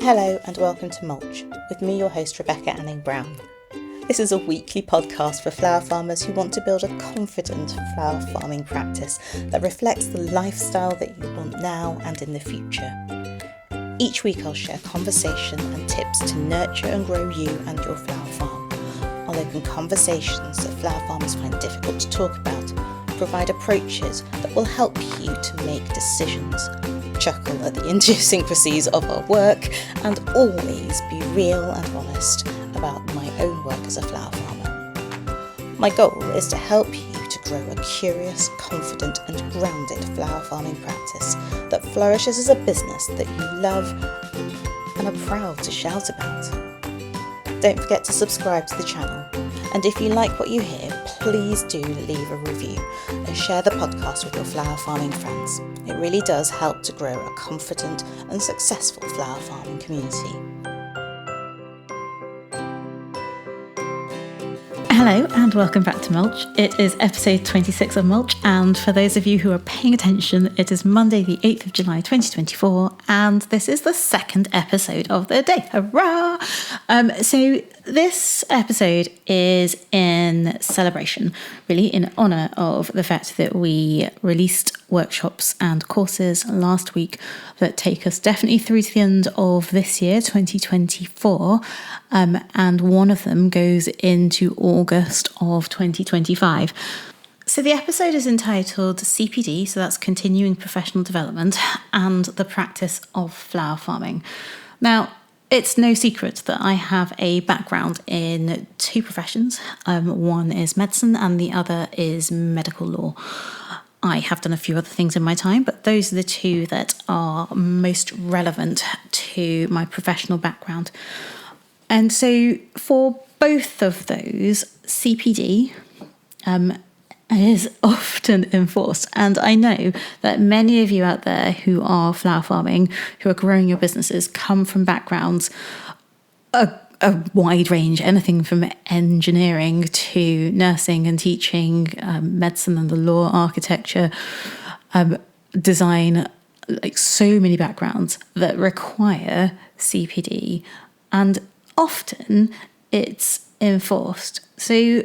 Hello and welcome to Mulch, with me, your host Rebecca Anning Brown. This is a weekly podcast for flower farmers who want to build a confident flower farming practice that reflects the lifestyle that you want now and in the future. Each week I'll share conversation and tips to nurture and grow you and your flower farm. I'll open conversations that flower farmers find difficult to talk about, provide approaches that will help you to make decisions, chuckle at the idiosyncrasies of our work, and always be real and honest about my own work as a flower farmer. My goal is to help you to grow a curious, confident and grounded flower farming practice that flourishes as a business that you love and are proud to shout about. Don't forget to subscribe to the channel, and if you like what you hear, please do leave a review and share the podcast with your flower farming friends. It really does help to grow a confident and successful flower farming community. Hello and welcome back to Mulch. It is episode 26 of Mulch, and for those of you who are paying attention, it is Monday the 8th of July 2024, and this is the second episode of the day. Hurrah! So this episode is in celebration, really in honour of the fact that we released workshops and courses last week that take us definitely through to the end of this year, 2024, and one of them goes into August of 2025. So the episode is entitled CPD, so that's Continuing Professional Development, and the Practice of Flower Farming. Now, it's no secret that I have a background in two professions. One is medicine and the other is medical law. I have done a few other things in my time, but those are the two that are most relevant to my professional background. And so for both of those, CPD is often enforced. And I know that many of you out there who are flower farming, who are growing your businesses, come from backgrounds, a wide range, anything from engineering to nursing and teaching, medicine and the law, architecture, design, like so many backgrounds that require CPD. And often it's enforced. So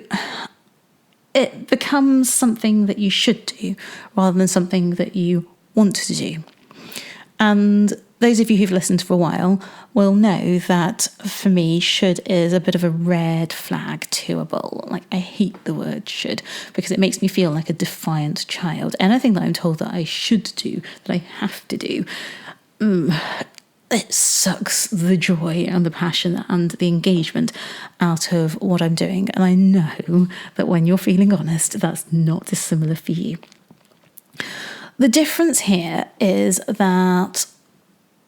it becomes something that you should do rather than something that you want to do. And those of you who've listened for a while will know that for me, should is a bit of a red flag to a bull. Like, I hate the word should because it makes me feel like a defiant child. Anything that I'm told that I should do, that I have to do, it sucks the joy and the passion and the engagement out of what I'm doing. And I know that when you're feeling honest, that's not dissimilar for you. The difference here is that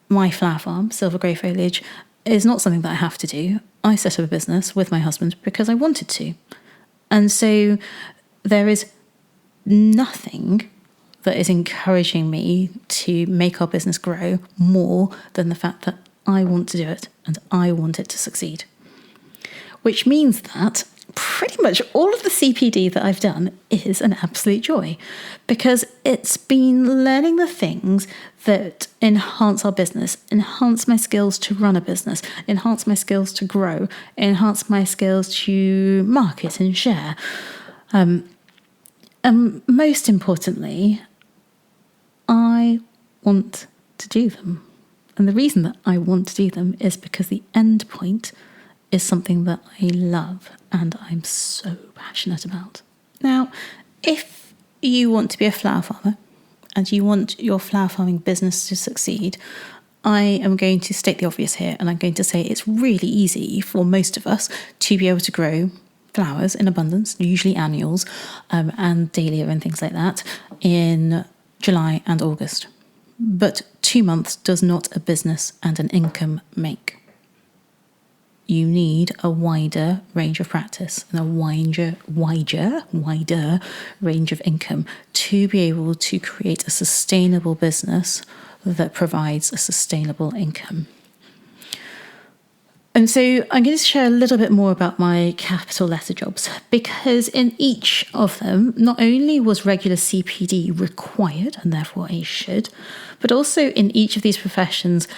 my flower farm, Silver Grey Foliage, is not something that I have to do. I set up a business with my husband because I wanted to. And so there is nothing that is encouraging me to make our business grow more than the fact that I want to do it and I want it to succeed. Which means that pretty much all of the CPD that I've done is an absolute joy, because it's been learning the things that enhance our business, enhance my skills to run a business, enhance my skills to grow, enhance my skills to market and share. And most importantly, I want to do them. And the reason that I want to do them is because the end point is something that I love and I'm so passionate about. Now, if you want to be a flower farmer and you want your flower farming business to succeed, I am going to state the obvious here, and I'm going to say it's really easy for most of us to be able to grow flowers in abundance, usually annuals, and dahlia and things like that, in July and August. But 2 months does not a business and an income make. You need a wider range of practice and a wider range of income to be able to create a sustainable business that provides a sustainable income. And so I'm going to share a little bit more about my capital letter jobs, because in each of them, not only was regular CPD required, and therefore a should, but also in each of these professions,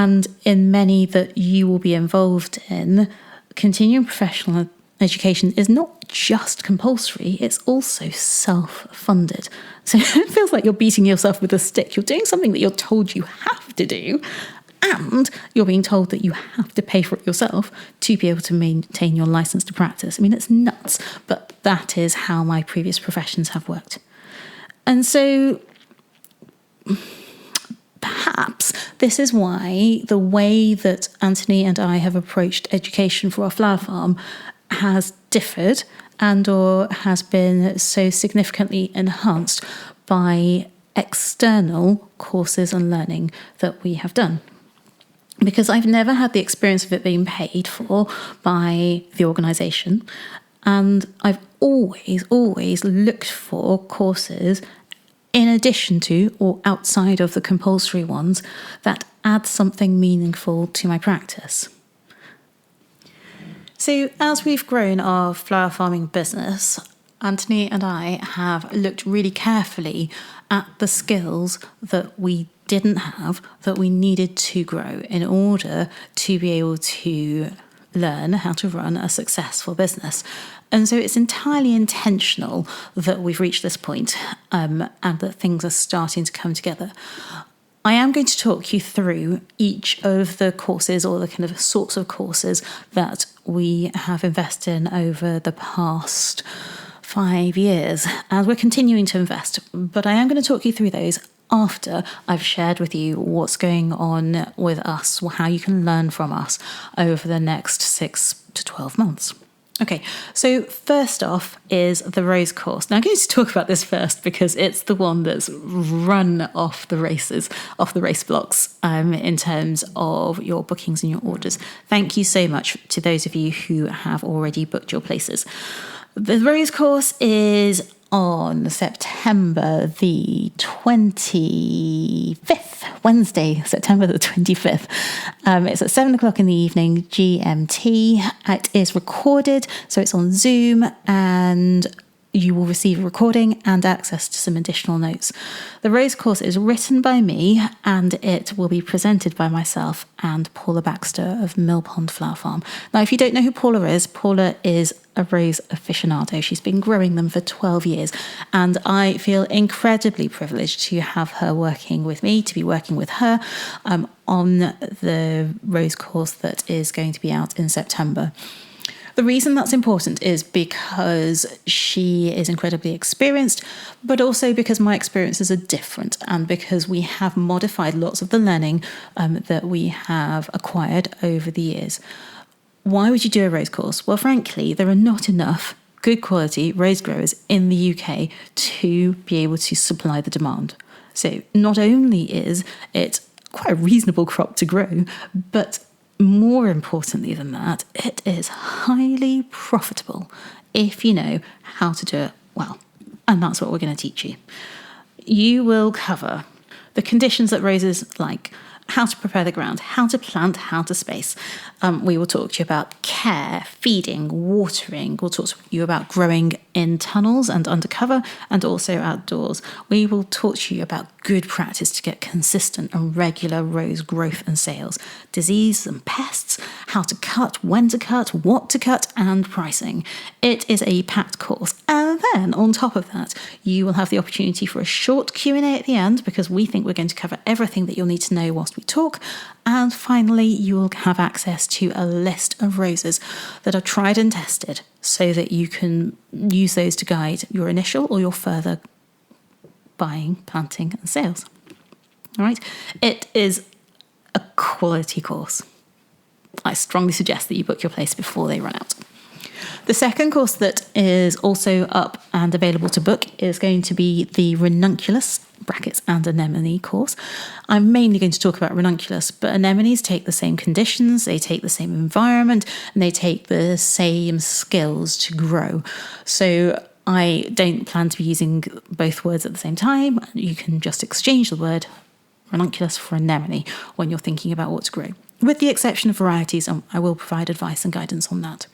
and in many that you will be involved in, continuing professional education is not just compulsory, it's also self-funded. So it feels like you're beating yourself with a stick. You're doing something that you're told you have to do, and you're being told that you have to pay for it yourself to be able to maintain your license to practice. I mean, it's nuts, but that is how my previous professions have worked. And so perhaps this is why the way that Antony and I have approached education for our flower farm has differed and or has been so significantly enhanced by external courses and learning that we have done. Because I've never had the experience of it being paid for by the organisation, and I've always looked for courses in addition to or outside of the compulsory ones that add something meaningful to my practice. So as we've grown our flower farming business, Antony and I have looked really carefully at the skills that we didn't have, that we needed to grow in order to be able to learn how to run a successful business. And so it's entirely intentional that we've reached this point, and that things are starting to come together. I am going to talk you through each of the courses or the kind of sorts of courses that we have invested in over the past 5 years, and we're continuing to invest, but I am going to talk you through those after I've shared with you what's going on with us, how you can learn from us over the next 6 to 12 months. Okay, so first off is the Rose course. Now I'm going to talk about this first because it's the one that's run off the race blocks in terms of your bookings and your orders. Thank you so much to those of you who have already booked your places. The Rose course is on September the 25th, Wednesday, September the 25th. It's at 7 o'clock in the evening, GMT. It is recorded, so it's on Zoom, and you will receive a recording and access to some additional notes. The Rose course is written by me, and it will be presented by myself and Paula Baxter of Mill Pond Flower Farm. Now, if you don't know who Paula is a rose aficionado. She's been growing them for 12 years, and I feel incredibly privileged to have her working with me, to be working with her on the Rose course that is going to be out in September. The reason that's important is because she is incredibly experienced, but also because my experiences are different, and because we have modified lots of the learning that we have acquired over the years. Why would you do a rose course? Well, frankly, there are not enough good quality rose growers in the UK to be able to supply the demand. So not only is it quite a reasonable crop to grow, but more importantly than that, it is highly profitable if you know how to do it well. And that's what we're going to teach you. You will cover the conditions that roses like, how to prepare the ground, how to plant, how to space. We will talk to you about care, feeding, watering. We'll talk to you about growing in tunnels and undercover, and also outdoors. We will talk to you about good practice to get consistent and regular rose growth and sales, disease and pests, how to cut, when to cut, what to cut, and pricing. It is a packed course. And then on top of that, you will have the opportunity for a short Q&A at the end, because we think we're going to cover everything that you'll need to know whilst we talk. And finally, you will have access to a list of roses that are tried and tested, so that you can use those to guide your initial or your further buying, planting and sales. All right. It is a quality course. I strongly suggest that you book your place before they run out. The second course that is also up and available to book is going to be the Ranunculus (brackets and anemone) course. I'm mainly going to talk about ranunculus, but anemones take the same conditions, they take the same environment, and they take the same skills to grow. So I don't plan to be using both words at the same time. You can just exchange the word ranunculus for anemone when you're thinking about what to grow, with the exception of varieties, and I will provide advice and guidance on that.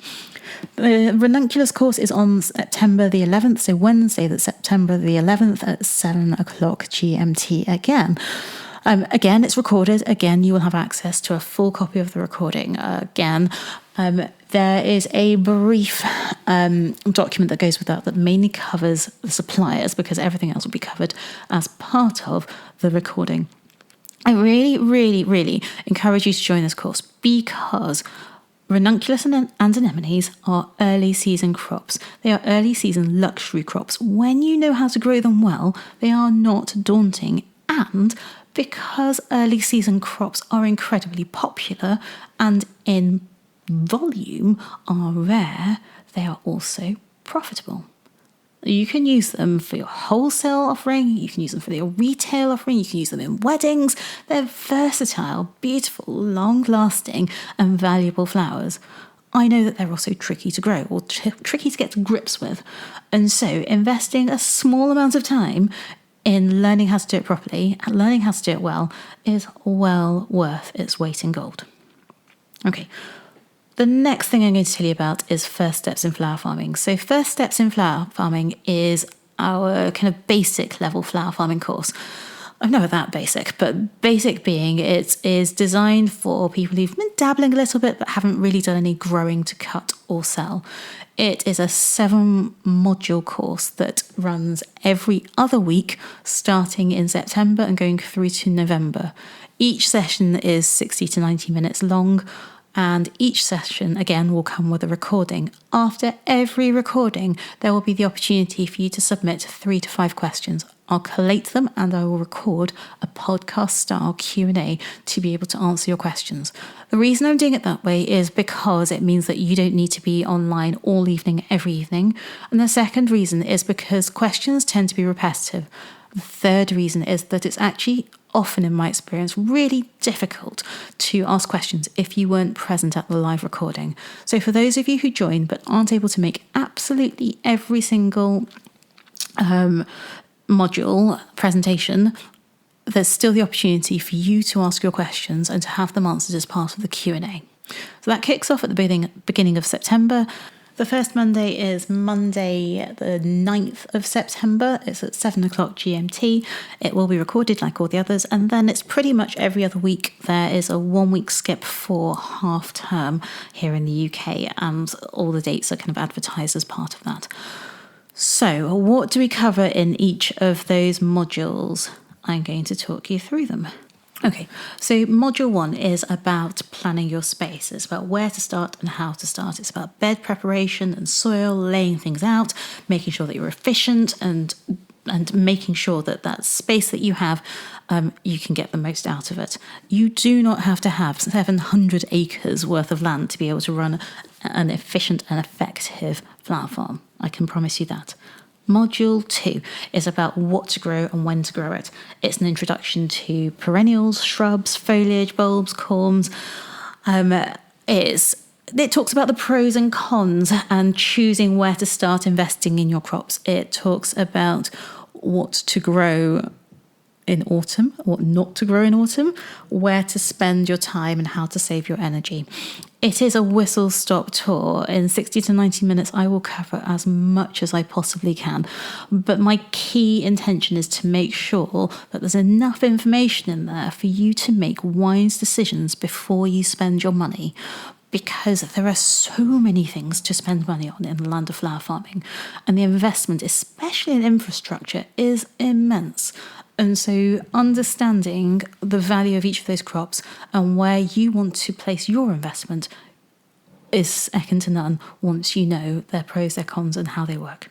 The Ranunculus course is on September the 11th, so Wednesday, that's September the 11th at 7 o'clock GMT again. Again, it's recorded. Again, you will have access to a full copy of the recording. There is a brief document that goes with that mainly covers the suppliers, because everything else will be covered as part of the recording. I really, really, really encourage you to join this course, because ranunculus and anemones are early season crops. They are early season luxury crops. When you know how to grow them well, they are not daunting. And because early season crops are incredibly popular and in volume are rare, they are also profitable. You can use them for your wholesale offering, you can use them for your retail offering, you can use them in weddings. They're versatile, beautiful, long-lasting and valuable flowers. I know that they're also tricky to grow or tricky to get to grips with. And so investing a small amount of time in learning how to do it properly and learning how to do it well is well worth its weight in gold. Okay. The next thing I'm going to tell you about is First Steps in Flower Farming. So First Steps in Flower Farming is our kind of basic level flower farming course. I'm never that basic, but basic being it is designed for people who've been dabbling a little bit but haven't really done any growing to cut or sell. It is a 7-module course that runs every other week, starting in September and going through to November. Each session is 60 to 90 minutes long. And each session, again, will come with a recording. After every recording, there will be the opportunity for you to submit 3 to 5 questions. I'll collate them and I will record a podcast-style Q&A to be able to answer your questions. The reason I'm doing it that way is because it means that you don't need to be online all evening, every evening. And the second reason is because questions tend to be repetitive. The third reason is that it's actually often, in my experience, really difficult to ask questions if you weren't present at the live recording. So for those of you who join but aren't able to make absolutely every single module presentation, there's still the opportunity for you to ask your questions and to have them answered as part of the Q&A. So that kicks off at the beginning of September. The first Monday is Monday the 9th of September. It's at 7 o'clock GMT. It will be recorded like all the others. And then it's pretty much every other week. There is a 1-week skip for half term here in the UK. And all the dates are kind of advertised as part of that. So what do we cover in each of those modules? I'm going to talk you through them. Okay, so module 1 is about planning your space. It's about where to start and how to start. It's about bed preparation and soil, laying things out, making sure that you're efficient and making sure that that space that you have, you can get the most out of it. You do not have to have 700 acres worth of land to be able to run an efficient and effective flower farm. I can promise you that. Module 2 is about what to grow and when to grow it. It's an introduction to perennials, shrubs, foliage, bulbs, corms. It talks about the pros and cons and choosing where to start investing in your crops. It talks about what to grow in autumn, what not to grow in autumn, where to spend your time and how to save your energy. It is a whistle-stop tour. In 60 to 90 minutes, I will cover as much as I possibly can. But my key intention is to make sure that there's enough information in there for you to make wise decisions before you spend your money. Because there are so many things to spend money on in the land of flower farming. And the investment, especially in infrastructure, is immense. And so understanding the value of each of those crops and where you want to place your investment is second to none once you know their pros, their cons, and how they work.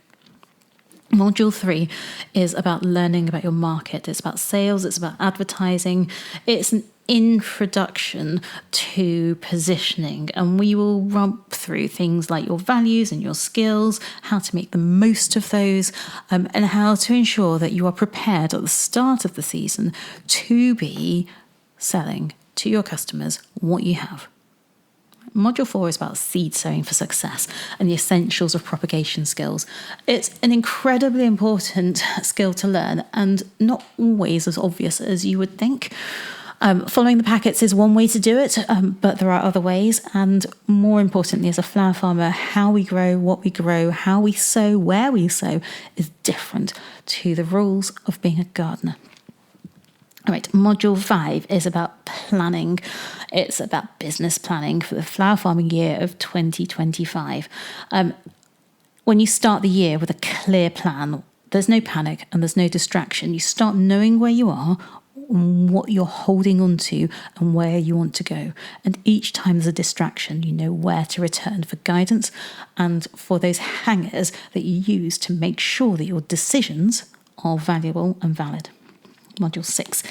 Module 3 is about learning about your market. It's about sales, it's about advertising. It's an introduction to positioning, and we will run through things like your values and your skills, how to make the most of those, and how to ensure that you are prepared at the start of the season to be selling to your customers what you have. Module 4 is about seed sowing for success and the essentials of propagation skills. It's an incredibly important skill to learn and not always as obvious as you would think. Following the packets is one way to do it, but there are other ways. And more importantly, as a flower farmer, how we grow, what we grow, how we sow, where we sow is different to the rules of being a gardener. All right, module 5 is about planning. It's about business planning for the flower farming year of 2025. When you start the year with a clear plan, there's no panic and there's no distraction. You start knowing where you are, what you're holding on to, and where you want to go. And each time there's a distraction, you know where to return for guidance and for those hangers that you use to make sure that your decisions are valuable and valid. Module 6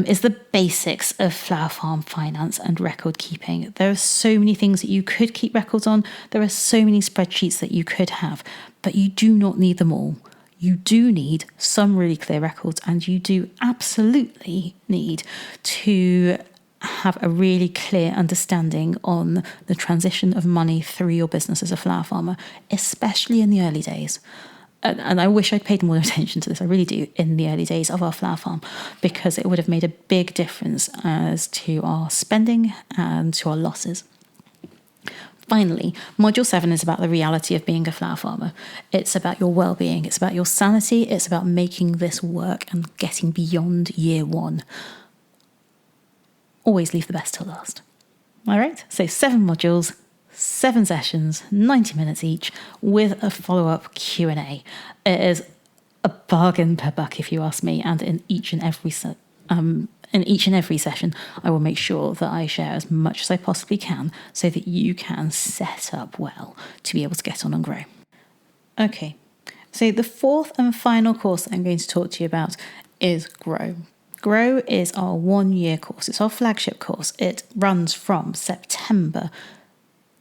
is the basics of flower farm finance and record keeping. There are so many things that you could keep records on. There are so many spreadsheets that you could have, but you do not need them all. You do need some really clear records, and you do absolutely need to have a really clear understanding on the transition of money through your business as a flower farmer, especially in the early days. And I wish I'd paid more attention to this, I really do, in the early days of our flower farm, because it would have made a big difference as to our spending and to our losses. Finally, module 7 is about the reality of being a flower farmer. It's about your well-being, it's about your sanity, it's about making this work and getting beyond year 1. Always leave the best till last. All right, so 7 modules, 7 sessions, 90 minutes each, with a follow-up Q&A. It is a bargain per buck, if you ask me, and in each and every session, I will make sure that I share as much as I possibly can so that you can set up well to be able to get on and grow. Okay, so the 4th and final course that I'm going to talk to you about is Grow. Grow is our 1-year course. It's our flagship course. It runs from September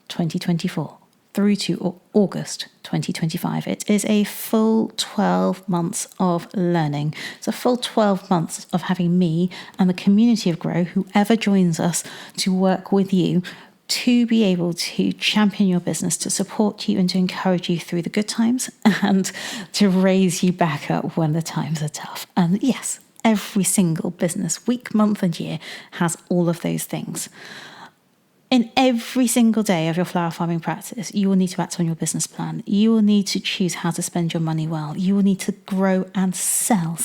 2024 through to August 2025. It is a full 12 months of learning. It's a full 12 months of having me and the community of Grow, whoever joins us, to work with you to be able to champion your business, to support you and to encourage you through the good times and to raise you back up when the times are tough. And yes, every single business, week, month and year has all of those things. In every single day of your flower farming practice, you will need to act on your business plan. You will need to choose how to spend your money well. You will need to grow and sell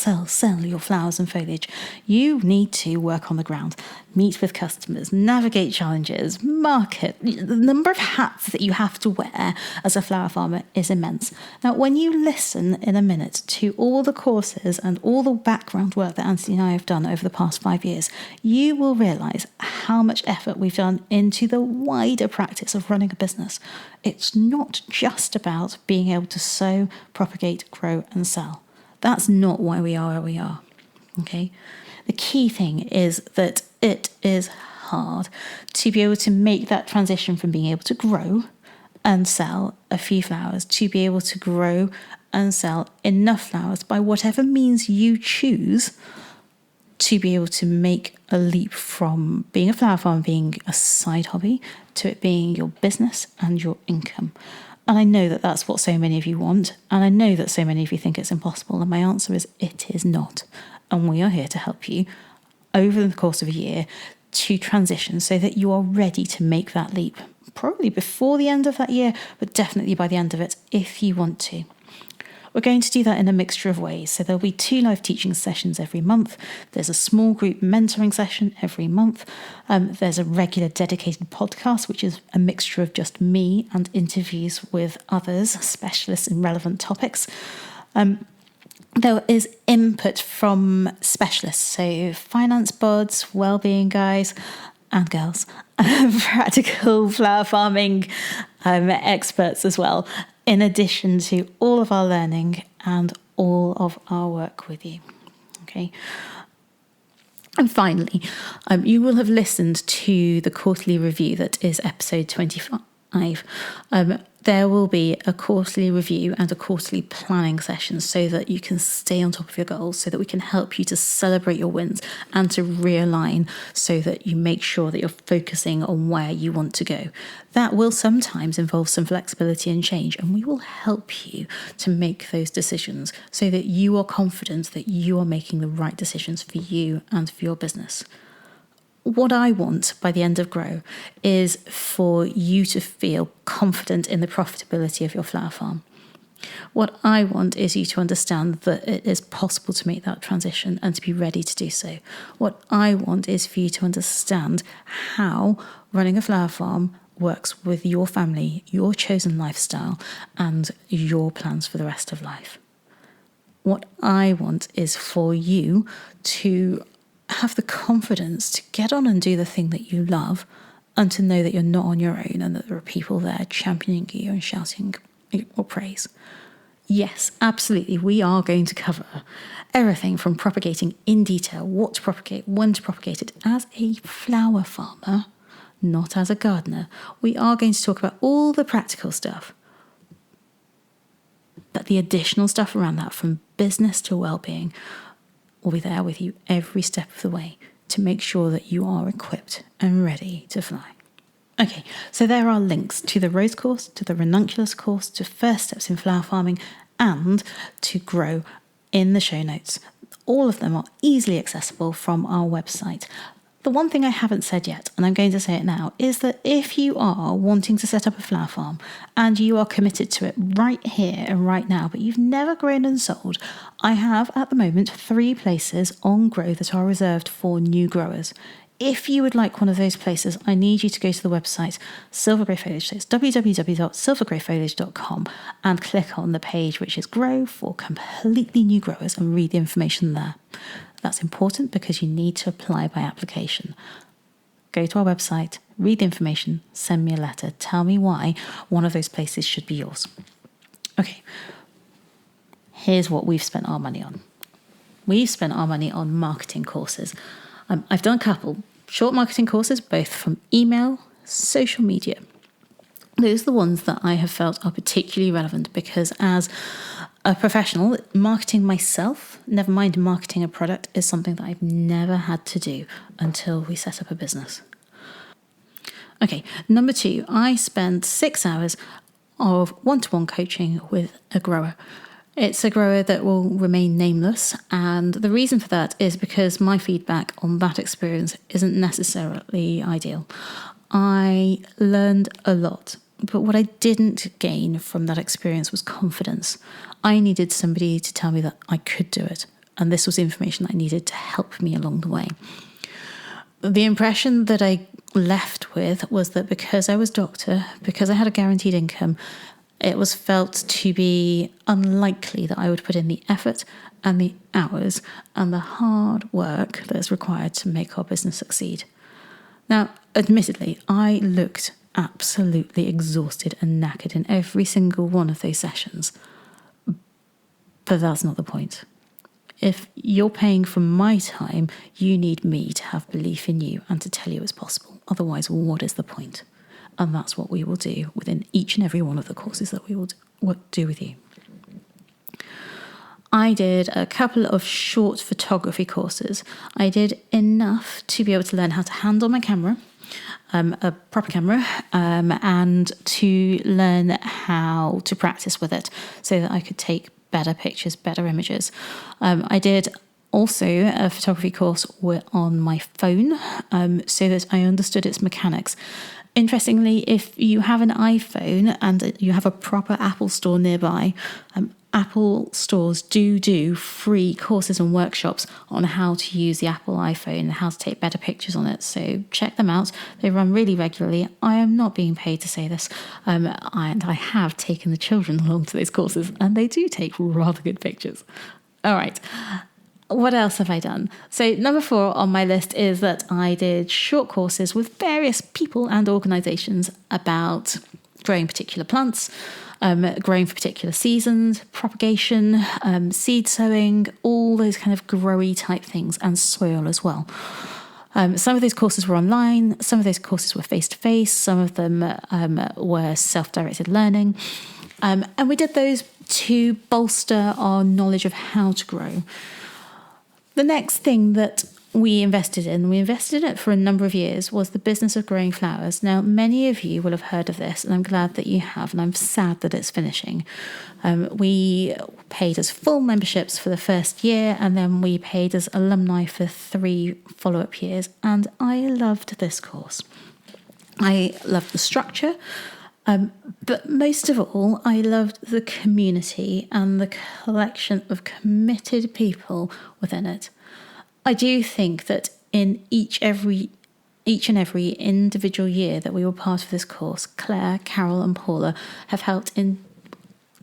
your flowers and foliage. You need to work on the ground, meet with customers, navigate challenges, market. The number of hats that you have to wear as a flower farmer is immense. Now, when you listen in a minute to all the courses and all the background work that Antony and I have done over the past 5 years, you will realise how much effort we've done into the wider practice of running a business. It's not just about being able to sow, propagate, grow and sell. That's not why we are where we are. Okay? The key thing is that it is hard to be able to make that transition from being able to grow and sell a few flowers to be able to grow and sell enough flowers by whatever means you choose to be able to make a leap from being a flower farm being a side hobby to it being your business and your income. And I know that that's what so many of you want, and I know that so many of you think it's impossible, and my answer is it is not. And we are here to help you over the course of a year to transition so that you are ready to make that leap, probably before the end of that year, but definitely by the end of it if you want to. We're going to do that in a mixture of ways. So there'll be 2 live teaching sessions every month. There's a small group mentoring session every month. There's a regular dedicated podcast, which is a mixture of just me and interviews with others, specialists in relevant topics. There is input from specialists, so finance buds, wellbeing guys and girls, practical flower farming experts as well, in addition to all of our learning and all of our work with you. Okay. And finally, you will have listened to the quarterly review that is episode 25. There will be a quarterly review and a quarterly planning session so that you can stay on top of your goals, so that we can help you to celebrate your wins and to realign so that you make sure that you're focusing on where you want to go. That will sometimes involve some flexibility and change, and we will help you to make those decisions so that you are confident that you are making the right decisions for you and for your business. What I want by the end of Grow is for you to feel confident in the profitability of your flower farm. What I want is you to understand that it is possible to make that transition and to be ready to do so. What I want is for you to understand how running a flower farm works with your family, your chosen lifestyle, and your plans for the rest of life. What I want is for you to have the confidence to get on and do the thing that you love, and to know that you're not on your own and that there are people there championing you and shouting your praise. Yes, absolutely, we are going to cover everything from propagating in detail, what to propagate, when to propagate it as a flower farmer, not as a gardener. We are going to talk about all the practical stuff. But the additional stuff around that, from business to well-being, will be there with you every step of the way to make sure that you are equipped and ready to fly. Okay, so there are links to the rose course, to the ranunculus course, to first steps in flower farming, and to grow in the show notes. All of them are easily accessible from our website. The one thing I haven't said yet, and I'm going to say it now, is that if you are wanting to set up a flower farm and you are committed to it right here and right now, but you've never grown and sold, I have at the moment 3 places on Grow that are reserved for new growers. If you would like one of those places, I need you to go to the website Silver Grey Foliage. So it's www.silvergreyfoliage.com and click on the page which is Grow for completely new growers and read the information there. That's important because you need to apply by application. Go to our website, read the information, send me a letter, tell me why one of those places should be yours. Okay, here's what we've spent our money on. We've spent our money on marketing courses. I've done a couple short marketing courses, both from email, social media. Those are the ones that I have felt are particularly relevant because as a professional, marketing myself, never mind marketing a product, is something that I've never had to do until we set up a business. Okay, number 2, I spent 6 hours of one-to-one coaching with a grower. It's a grower that will remain nameless, and the reason for that is because my feedback on that experience isn't necessarily ideal. I learned a lot, but what I didn't gain from that experience was confidence. I needed somebody to tell me that I could do it, and this was information I needed to help me along the way. The impression that I left with was that because I was doctor, because I had a guaranteed income, it was felt to be unlikely that I would put in the effort and the hours and the hard work that's required to make our business succeed. Now, admittedly, I looked absolutely exhausted and knackered in every single one of those sessions. But that's not the point. If you're paying for my time, you need me to have belief in you and to tell you it's possible. Otherwise, what is the point? And that's what we will do within each and every one of the courses that we will do with you. I did a couple of short photography courses. I did enough to be able to learn how to handle my camera, a proper camera, and to learn how to practice with it so that I could take better pictures, better images. I did also a photography course on my phone so that I understood its mechanics. Interestingly, if you have an iPhone and you have a proper Apple store nearby, Apple stores do free courses and workshops on how to use the Apple iPhone and how to take better pictures on it. So check them out. They run really regularly. I am not being paid to say this. And I have taken the children along to those courses and they do take rather good pictures. All right. What else have I done? So number 4 on my list is that I did short courses with various people and organisations about growing particular plants, growing for particular seasons, propagation, seed sowing, all those kind of growy type things, and soil as well. Some of those courses were online, some of those courses were face-to-face, some of them were self-directed learning. And we did those to bolster our knowledge of how to grow. The next thing that we invested in it for a number of years, was the business of growing flowers. Now, many of you will have heard of this, and I'm glad that you have, and I'm sad that it's finishing. We paid as full memberships for the first year, and then we paid as alumni for 3 follow-up years, and I loved this course. I loved the structure. But most of all, I loved the community and the collection of committed people within it. I do think that in each and every individual year that we were part of this course, Claire, Carol and Paula have helped in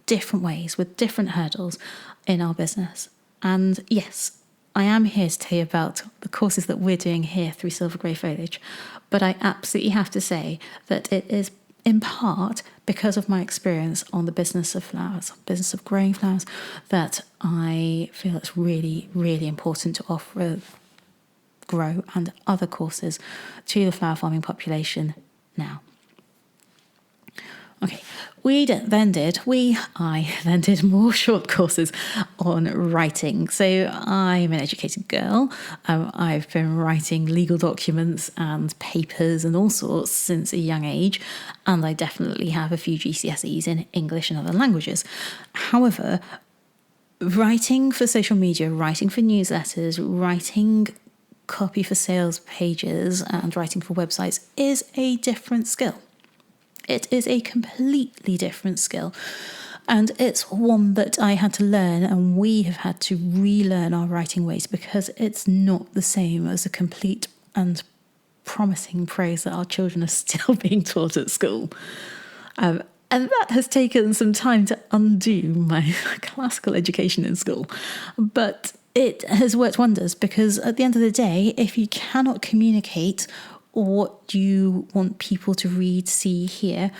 different ways with different hurdles in our business. And yes, I am here to tell you about the courses that we're doing here through Silver Grey Foliage, but I absolutely have to say that it is in part because of my experience on the business of flowers, business of growing flowers, that I feel it's really, really important to offer Grow and other courses to the flower farming population now. Okay, I then did more short courses on writing. So I'm an educated girl. I've been writing legal documents and papers and all sorts since a young age, and I definitely have a few GCSEs in English and other languages. However, writing for social media, writing for newsletters, writing copy for sales pages and writing for websites is a different skill. It is a completely different skill. And it's one that I had to learn, and we have had to relearn our writing ways, because it's not the same as the complete and promising prose that our children are still being taught at school. And that has taken some time to undo my classical education in school. But it has worked wonders, because at the end of the day, if you cannot communicate what you want people to read, see, hear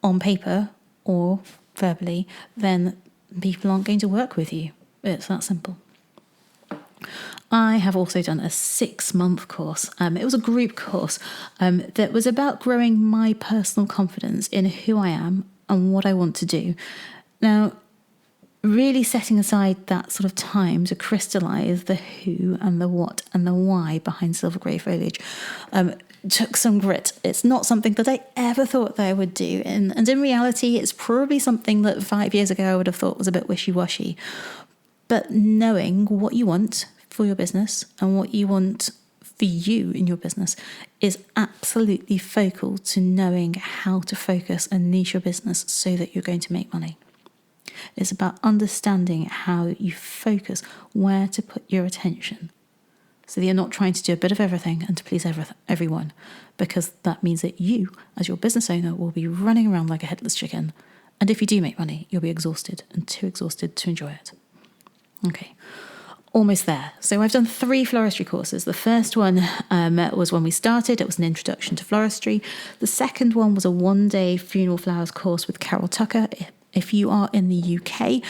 on paper or verbally, then people aren't going to work with you. It's that simple. I have also done a 6-month course. It was a group course that was about growing my personal confidence in who I am and what I want to do. Now, really setting aside that sort of time to crystallise the who and the what and the why behind Silver Grey Foliage took some grit. It's not something that I ever thought that I would do. And in reality, it's probably something that 5 years ago I would have thought was a bit wishy-washy. But knowing what you want for your business and what you want for you in your business is absolutely focal to knowing how to focus and niche your business so that you're going to make money. It's about understanding how you focus, where to put your attention, so that you're not trying to do a bit of everything and to please everyone, because that means that you, as your business owner, will be running around like a headless chicken. And if you do make money, you'll be exhausted and too exhausted to enjoy it. Okay, almost there. So I've done 3 floristry courses. The first one was when we started. It was an introduction to floristry. The second one was a 1-day funeral flowers course with Carol Tucker. If you are in the UK,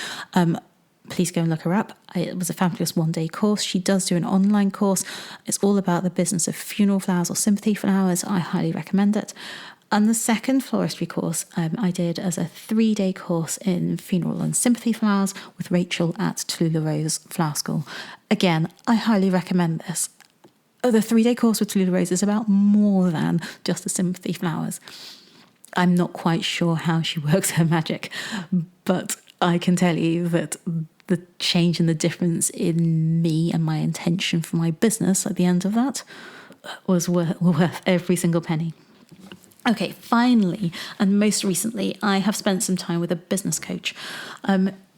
please go and look her up. It was a fabulous 1-day course. She does do an online course. It's all about the business of funeral flowers or sympathy flowers. I highly recommend it. And the second floristry course I did as a 3-day course in funeral and sympathy flowers with Rachel at Tallulah Rose Flower School. Again, I highly recommend this. The 3-day course with Tallulah Rose is about more than just the sympathy flowers. I'm not quite sure how she works her magic, but I can tell you that the change and the difference in me and my intention for my business at the end of that was worth every single penny. Okay, finally, and most recently, I have spent some time with a business coach.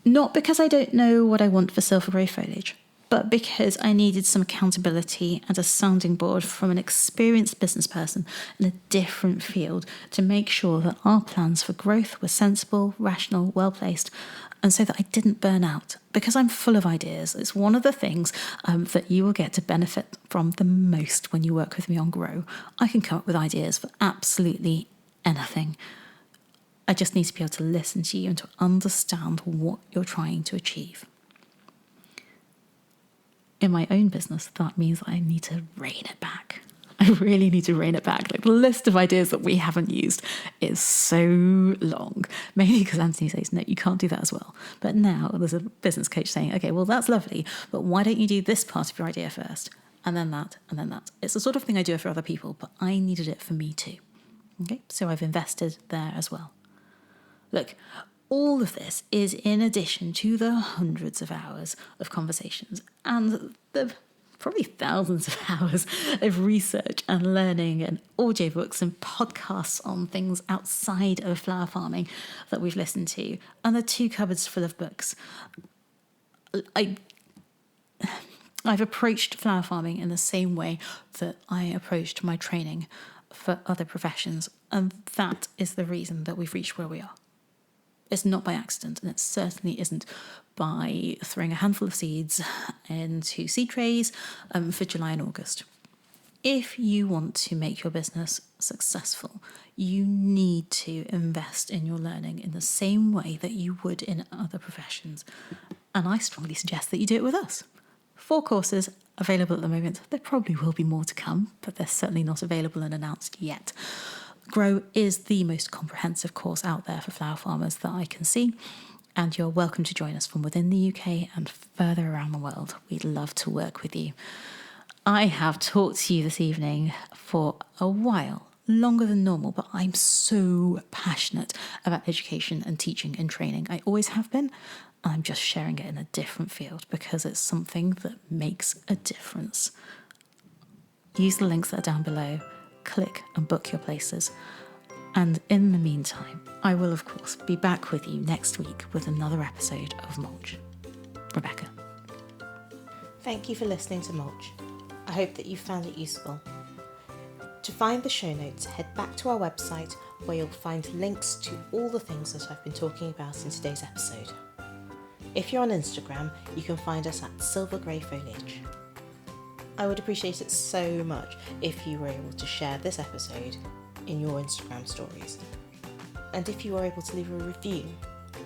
Not because I don't know what I want for Silver Grey Foliage, but because I needed some accountability and a sounding board from an experienced business person in a different field to make sure that our plans for growth were sensible, rational, well-placed, and so that I didn't burn out, because I'm full of ideas. It's one of the things that you will get to benefit from the most when you work with me on Grow. I can come up with ideas for absolutely anything. I just need to be able to listen to you and to understand what you're trying to achieve. In my own business, that means I need to rein it back. I really need to rein it back. Like, the list of ideas that we haven't used is so long, mainly because Antony says, no, you can't do that as well. But now there's a business coach saying, okay, well, that's lovely, but why don't you do this part of your idea first? And then that, and then that. It's the sort of thing I do for other people, but I needed it for me too. Okay, so I've invested there as well. Look, all of this is in addition to the hundreds of hours of conversations and the probably thousands of hours of research and learning and audiobooks and podcasts on things outside of flower farming that we've listened to, and the 2 cupboards full of books. I've approached flower farming in the same way that I approached my training for other professions, and that is the reason that we've reached where we are. It's not by accident, and it certainly isn't by throwing a handful of seeds into seed trays for July and August. If you want to make your business successful, you need to invest in your learning in the same way that you would in other professions. And I strongly suggest that you do it with us. 4 courses available at the moment. There probably will be more to come, but they're certainly not available and announced yet. Grow is the most comprehensive course out there for flower farmers that I can see, and you're welcome to join us from within the UK and further around the world. We'd love to work with you. I have talked to you this evening for a while, longer than normal, but I'm so passionate about education and teaching and training. I always have been. I'm just sharing it in a different field because it's something that makes a difference. Use the links that are down below. Click and book your places. And in the meantime, I will, of course, be back with you next week with another episode of Mulch. Rebecca. Thank you for listening to Mulch. I hope that you found it useful. To find the show notes, head back to our website where you'll find links to all the things that I've been talking about in today's episode. If you're on Instagram, you can find us at Silver Grey Foliage. I would appreciate it so much if you were able to share this episode in your Instagram stories. And if you were able to leave a review,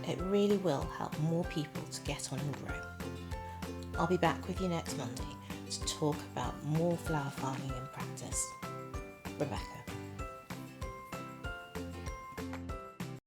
it really will help more people to get on and grow. I'll be back with you next Monday to talk about more flower farming in practice. Rebecca.